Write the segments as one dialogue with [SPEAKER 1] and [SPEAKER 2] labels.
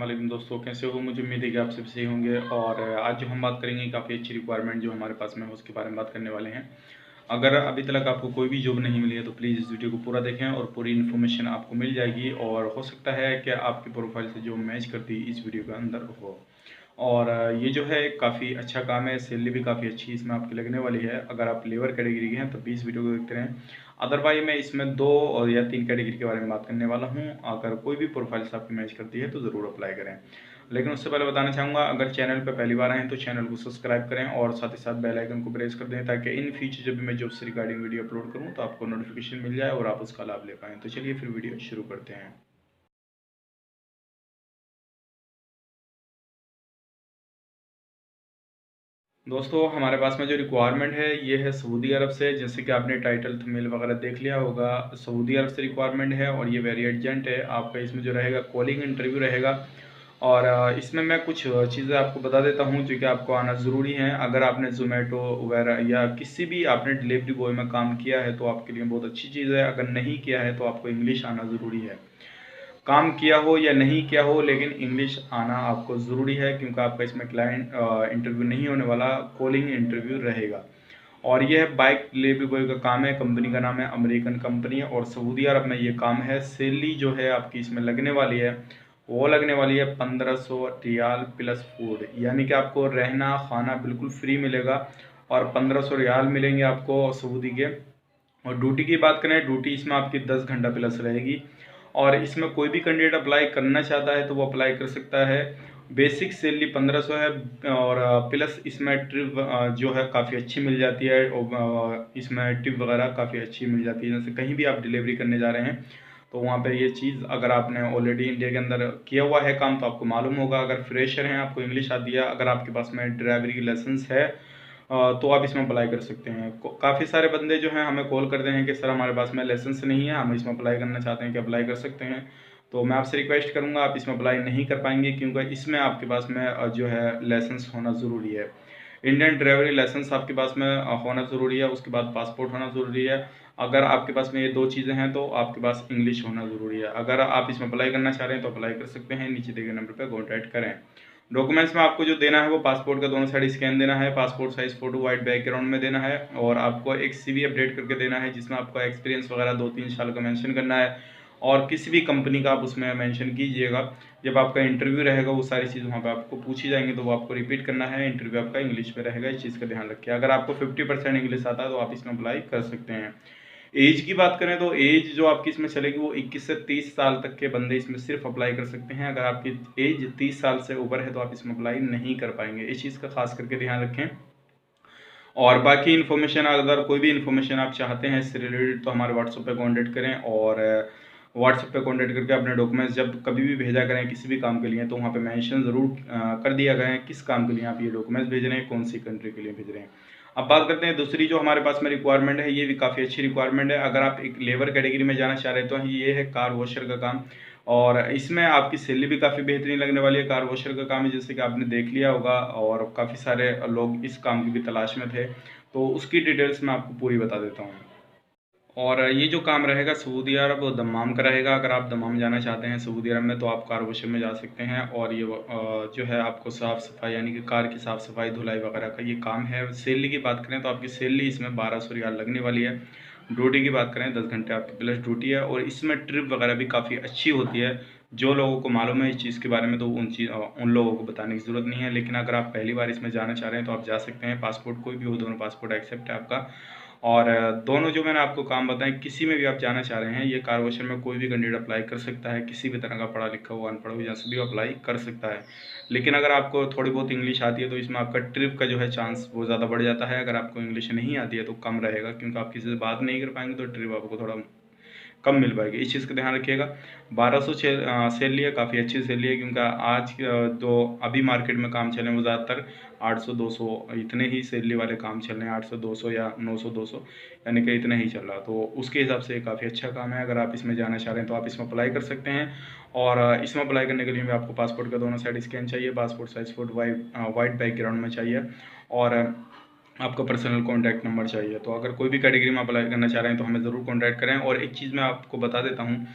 [SPEAKER 1] अस्सलाम वालेकुम दोस्तों, कैसे हो? मुझे उम्मीद है कि आप सब सही होंगे। और आज जो हम बात करेंगे काफ़ी अच्छी रिक्वायरमेंट जो हमारे पास में है उसके बारे में बात करने वाले हैं। अगर अभी तक आपको कोई भी जॉब नहीं मिली है तो प्लीज़ इस वीडियो को पूरा देखें और पूरी इन्फॉर्मेशन आपको मिल जाएगी और हो सकता है कि आपकी प्रोफाइल से जो मैच करती इस वीडियो के अंदर हो। और ये जो है काफ़ी अच्छा काम है, सैलरी भी काफ़ी अच्छी इसमें आपकी लगने वाली है। अगर आप लेबर कैटेगरी के हैं तो भी इस वीडियो को देखते रहें। अदरवाइज मैं इसमें 2 और या 3 कैटेगरी के बारे में बात करने वाला हूँ। अगर कोई भी प्रोफाइल से आपकी मैच करती है तो ज़रूर अप्लाई करें। लेकिन उससे पहले बताना चाहूँगा, अगर चैनल पर पहली बार आएँ तो चैनल को सब्सक्राइब करें और साथ ही साथ बेल आइकन को प्रेस कर दें ताकि इन फ्यूचर जब भी मैं जॉब से रिगार्डिंग वीडियो अपलोड करूँ तो आपको नोटिफिकेशन मिल जाए और आप उसका लाभ ले पाएँ। तो चलिए फिर वीडियो शुरू करते हैं। दोस्तों हमारे पास में जो रिक्वायरमेंट है ये है सऊदी अरब से। जैसे कि आपने टाइटल थंबनेल वगैरह देख लिया होगा, सऊदी अरब से रिक्वायरमेंट है और ये वेरी अर्जेंट है। आपका इसमें जो रहेगा कॉलिंग इंटरव्यू रहेगा। और इसमें मैं कुछ चीज़ें आपको बता देता हूँ जो कि आपको आना ज़रूरी है। अगर आपने ज़ोमेटो वगैरह या किसी भी आपने डिलीवरी बॉय में काम किया है तो आपके लिए बहुत अच्छी चीज़ है। अगर नहीं किया है तो आपको इंग्लिश आना ज़रूरी है। काम किया हो या नहीं किया हो लेकिन इंग्लिश आना आपको ज़रूरी है, क्योंकि आपका इसमें क्लाइंट इंटरव्यू नहीं होने वाला, कॉलिंग इंटरव्यू रहेगा। और यह बाइक डिलीवरी बॉय का काम है। कंपनी का नाम है अमेरिकन कंपनी है और सऊदी अरब में ये काम है। सैलरी जो है आपकी इसमें लगने वाली है वो लगने वाली है 1500 रियाल प्लस फूड, यानी कि आपको रहना खाना बिल्कुल फ्री मिलेगा और 1500 रियाल मिलेंगे आपको सऊदी के। और ड्यूटी की बात करें, ड्यूटी इसमें आपकी 10 घंटा प्लस रहेगी। और इसमें कोई भी कैंडिडेट अप्लाई करना चाहता है तो वो अप्लाई कर सकता है। बेसिक सैलरी 1500 है और प्लस इसमें ट्रिप जो है काफ़ी अच्छी मिल जाती है और इसमें टिप वगैरह काफ़ी अच्छी मिल जाती है। जैसे कहीं भी आप डिलीवरी करने जा रहे हैं तो वहाँ पे ये चीज़, अगर आपने ऑलरेडी इंडिया के अंदर किया हुआ है काम तो आपको मालूम होगा। अगर फ्रेशर हैं, आपको इंग्लिश आती है, अगर आपके पास में ड्राइवरी की लाइसेंस है तो आप इसमें अप्लाई कर सकते हैं। काफ़ी सारे बंदे जो हैं हमें कॉल करते हैं कि सर हमारे पास में लाइसेंस नहीं है, हम इसमें अप्लाई करना चाहते हैं, कि अप्लाई कर सकते हैं? तो मैं आपसे रिक्वेस्ट करूंगा, आप इसमें अप्लाई नहीं कर पाएंगे क्योंकि इसमें आपके पास में जो है लाइसेंस होना ज़रूरी है। इंडियन ड्राइवरी लाइसेंस आपके पास में होना ज़रूरी है। उसके बाद पासपोर्ट होना ज़रूरी है। अगर आपके पास में ये 2 चीज़ें हैं तो आपके पास इंग्लिश होना ज़रूरी है। अगर आप इसमें अप्लाई करना चाह रहे हैं तो अप्लाई कर सकते हैं। नीचे दिए गए नंबर पर कॉन्टैक्ट करें। डॉक्यूमेंट्स में आपको जो देना है वो पासपोर्ट का दोनों साइड स्कैन देना है, passport size photo white background में देना है और आपको एक सीवी अपडेट करके देना है जिसमें आपका एक्सपीरियंस वगैरह 2-3 साल का मेंशन करना है और किसी भी कंपनी का आप उसमें मेंशन कीजिएगा। जब आपका इंटरव्यू रहेगा वो सारी चीज़ वहाँ पे आपको पूछी जाएंगी तो वो आपको रिपीट करना है। इंटरव्यू आपका इंग्लिश में रहेगा, इस चीज़ का ध्यान रखिए। अगर आपको 50% इंग्लिश आता है तो आप इसमें अप्लाई कर सकते हैं। एज की बात करें तो एज जो आपकी इसमें चलेगी वो 21 से 30 साल तक के बंदे इसमें सिर्फ अप्लाई कर सकते हैं। अगर आपकी एज 30 साल से ऊपर है तो आप इसमें अप्लाई नहीं कर पाएंगे। इस चीज़ का खास करके ध्यान रखें। और बाकी इन्फॉर्मेशन, अगर कोई भी इन्फॉर्मेशन आप चाहते हैं इससे रिलेटेड तो हमारे व्हाट्सएप पे कांटेक्ट करें और व्हाट्सएप पे कांटेक्ट करके अपने डॉक्यूमेंट्स जब कभी भी भेजा करें किसी भी काम के लिए तो वहाँ पे मेंशन ज़रूर कर दिया करें किस काम के लिए आप ये डॉक्यूमेंट्स भेज रहे हैं, कौन सी कंट्री के लिए भेज रहे हैं। अब बात करते हैं दूसरी जो हमारे पास में रिक्वायरमेंट है, ये भी काफ़ी अच्छी रिक्वायरमेंट है। अगर आप एक लेबर कैटेगरी में जाना चाह रहे हैं तो ये है कार वॉशर का काम और इसमें आपकी सैलरी भी काफ़ी बेहतरीन लगने वाली है। कार वॉशर का काम है जैसे कि आपने देख लिया होगा और काफ़ी सारे लोग इस काम की भी तलाश में थे, तो उसकी डिटेल्स मैं आपको पूरी बता देता हूँ। और ये जो काम रहेगा सऊदी अरब और दमाम का रहेगा। अगर आप दमाम जाना चाहते हैं सऊदी अरब में तो आप कार वॉशर में जा सकते हैं और ये जो है आपको साफ़ सफाई यानी कि कार की साफ़ सफाई धुलाई वगैरह का ये काम है। सैलरी की बात करें तो आपकी सैलरी इसमें 1200 रियाल लगने वाली है। ड्यूटी की बात करें 10 घंटे आपकी प्लस ड्यूटी है और इसमें ट्रिप वगैरह भी काफ़ी अच्छी होती है। जो लोगों को मालूम है इस चीज़ के बारे में तो उन लोगों को बताने की ज़रूरत नहीं है। लेकिन अगर आप पहली बार इसमें जाना चाह रहे हैं तो आप जा सकते हैं। पासपोर्ट कोई भी हो, दोनों पासपोर्ट एक्सेप्ट है आपका। और दोनों जो मैंने आपको काम बताएं किसी में भी आप जाना चाह रहे हैं, ये कार वॉशर में कोई भी कैंडिडेट अप्लाई कर सकता है। किसी भी तरह का पढ़ा लिखा हुआ अनपढ़ हो, जहाँ से भी अप्लाई कर सकता है। लेकिन अगर आपको थोड़ी बहुत इंग्लिश आती है तो इसमें आपका ट्रिप का जो है चांस वो ज़्यादा बढ़ जाता है। अगर आपको इंग्लिश नहीं आती है तो कम रहेगा, क्योंकि आप किसी से बात नहीं कर पाएंगे तो ट्रिप आपको थोड़ा कम मिल पाएगी। इस चीज़ का ध्यान रखिएगा। 1200 सैलरी है, काफ़ी अच्छी सैलरी है, क्योंकि आज जो अभी मार्केट में काम चल रहे हैं वो ज़्यादातर 800-200 इतने ही सैलरी वाले काम चल रहे हैं। 800-200 या 900-200 यानी कि इतना ही चल रहा, तो उसके हिसाब से काफ़ी अच्छा काम है। अगर आप इसमें जाना चाह रहे हैं तो आप इसमें अप्लाई कर सकते हैं। और इसमें अप्लाई करने के लिए भी आपको पासपोर्ट का दोनों साइड स्कैन चाहिए, passport size photo white background में चाहिए और आपका पर्सनल कॉन्टैक्ट नंबर चाहिए। तो अगर कोई भी कैटेगरी में अप्लाई करना चाह रहे हैं तो हमें ज़रूर कॉन्टैक्ट करें। और एक चीज़ मैं आपको बता देता हूँ,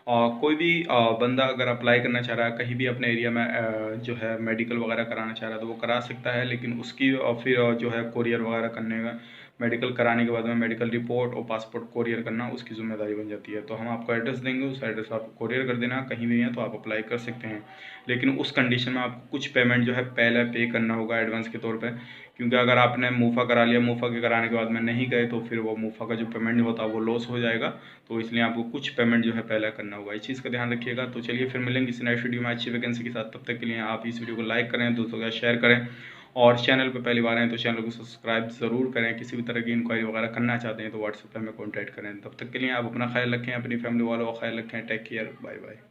[SPEAKER 1] कोई भी बंदा अगर अप्लाई करना चाह रहा है कहीं भी अपने एरिया में जो है मेडिकल वगैरह कराना चाह रहा है तो वो करा सकता है, लेकिन उसकी फिर जो है कोरियर वगैरह करने का, मेडिकल कराने के बाद में मेडिकल रिपोर्ट और पासपोर्ट कोरियर करना उसकी ज़िम्मेदारी बन जाती है। तो हम आपको एड्रेस देंगे, उस एड्रेस पर आप कोरियर कर देना, कहीं भी हैं तो आप अप्लाई कर सकते हैं। लेकिन उस कंडीशन में आपको कुछ पेमेंट जो है पहले पे करना होगा एडवांस के तौर पे, क्योंकि अगर आपने मुफ़ा करा लिया, मुफ़ा के कराने के बाद में नहीं गए तो फिर वो मुफ़ा का जो पेमेंट होता है वो लॉस हो जाएगा। तो इसलिए आपको कुछ पेमेंट जो है पहले करना होगा, इस चीज़ का ध्यान रखिएगा। तो चलिए फिर मिलेंगे इस नेक्स्ट वीडियो में अच्छी वैकेंसी के साथ। तब तक के लिए आप इस वीडियो को लाइक करें, दोस्तों के साथ शेयर करें, और चैनल पे पहली बार आए तो चैनल को सब्सक्राइब ज़रूर करें। किसी भी तरह की इंक्वायरी वगैरह करना चाहते हैं तो व्हाट्सएप पे हमें कॉन्टैक्ट करें। तब तक के लिए आप अपना ख्याल रखें, अपनी फैमिली वालों का ख्याल रखें। Take care, bye bye.